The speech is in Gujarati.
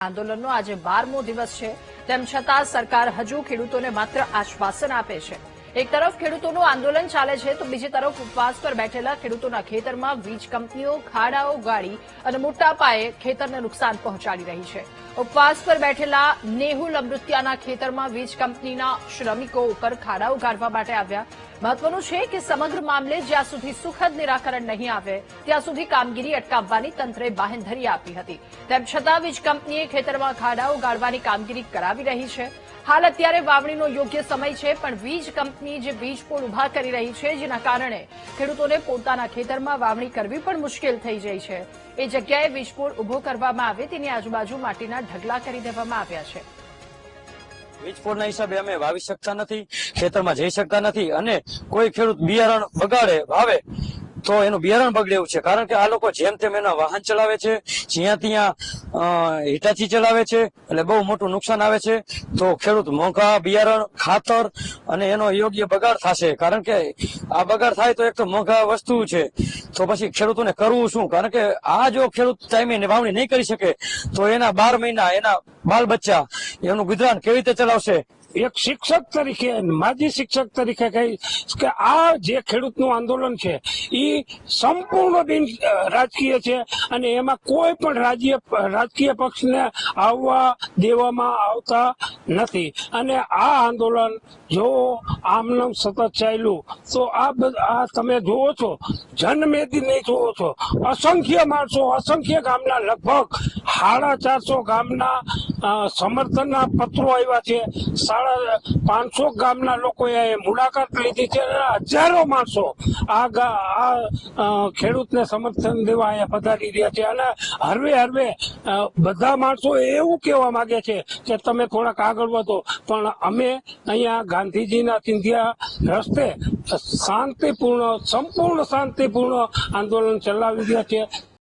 આંદોલનનો આજે 12મો દિવસ છે, તેમ છતાં સરકાર હજુ ખેડૂતોને માત્ર આશ્વાસન આપે છે। એક તરફ ખેડૂતોનું આંદોલન ચાલે છે તો બીજી તરફ ઉપવાસ પર બેઠેલા ખેડૂતોના ખેતરમાં વીજ કંપનીઓ ખાડાઓ ગાળી અને મોટા પાયે ખેતરને નુકસાન પહોંચાડી રહી છે। ઉપવાસ પર બેઠેલા નેહુલ અમૃતિયાના ખેતરમાં વીજ કંપનીના શ્રમિકો ઉપર ખાડાઓ ગાળવા માટે આવ્યા। મહત્વનું છે કે સમગ્ર મામલે જ્યાં સુધી સુખદ નિરાકરણ નહીં આવે ત્યાં સુધી કામગીરી અટકાવવાની તંત્રે બાંહેધરી આપી હતી। તેમ છતાં વીજ કંપનીએ ખેતરમાં ખાડાઓ ગાળવાની કામગીરી કરાવી રહી છે। હાલ અત્યારે વાવણીનો યોગ્ય સમય છે, પણ વીજ કંપની જે વીજ પોલ ઉભા કરી રહી છે, જેના કારણે ખેડૂતોને પોતાના ખેતરમાં વાવણી કરવી પણ મુશ્કેલ થઈ જાય છે। એ જગ્યાએ વીજ પોલ ઉભો કરવામાં આવે તેની આજુબાજુ માટીના ઢગલા કરી દેવામાં આવ્યા છે। વીજ પોલના હિસાબે અમે વાવી શકતા નથી, ખેતરમાં જઈ શકતા નથી અને કોઈ ખેડૂત બિયારણ બગાડે વાવે તો એનું બિયારણ બગડે એવું છે। કારણ કે આ લોકો જેમ તેમ એના વાહન ચલાવે છે, જ્યાં ત્યાં હિટાચી ચલાવે છે, એટલે બહુ મોટું નુકસાન આવે છે। તો ખેડૂત મોંઘા બિયારણ ખાતર અને એનો યોગ્ય બગાડ થશે। કારણ કે આ બગાડ થાય તો એક તો મોંઘા વસ્તુ છે, તો પછી ખેડૂતોને કરવું શું? કારણ કે આ જો ખેડૂત ટાઈમે વાવણી નહીં કરી શકે તો એના 12 મહિના એના બાલ બચ્ચા એનું ગુજરાન કેવી રીતે ચલાવશે? એક શિક્ષક તરીકે, માજી શિક્ષક તરીકે કહીશ કે આ જે ખેડૂતનું આંદોલન છે એ સંપૂર્ણ બિન રાજકીય છે અને એમાં કોઈ પણ રાજકીય પક્ષને આવવા દેવામાં આવતા નથી। અને આ આંદોલન જો આમનામ સતત ચાલ્યું તો આ તમે જોવો છો, જનમેદની જોવો છો, અસંખ્ય માણસો, અસંખ્ય ગામના લગભગ 450 ગામના સમર્થનના પત્રો આવ્યા છે। 550 ગામના લોકોએ મુલાકાત લીધી છે। હજારો માણસો આ ખેડૂતને સમર્થન દેવા અહીંયા પધારી રહ્યા છે અને હરવે બધા માણસો એવું કહેવા માંગે છે કે તમે થોડાક આગળ વધો, પણ અમે અહીંયા ગાંધીજીના ચિંધ્યા રસ્તે શાંતિપૂર્ણ, સંપૂર્ણ શાંતિપૂર્ણ આંદોલન ચલાવી રહ્યા છે।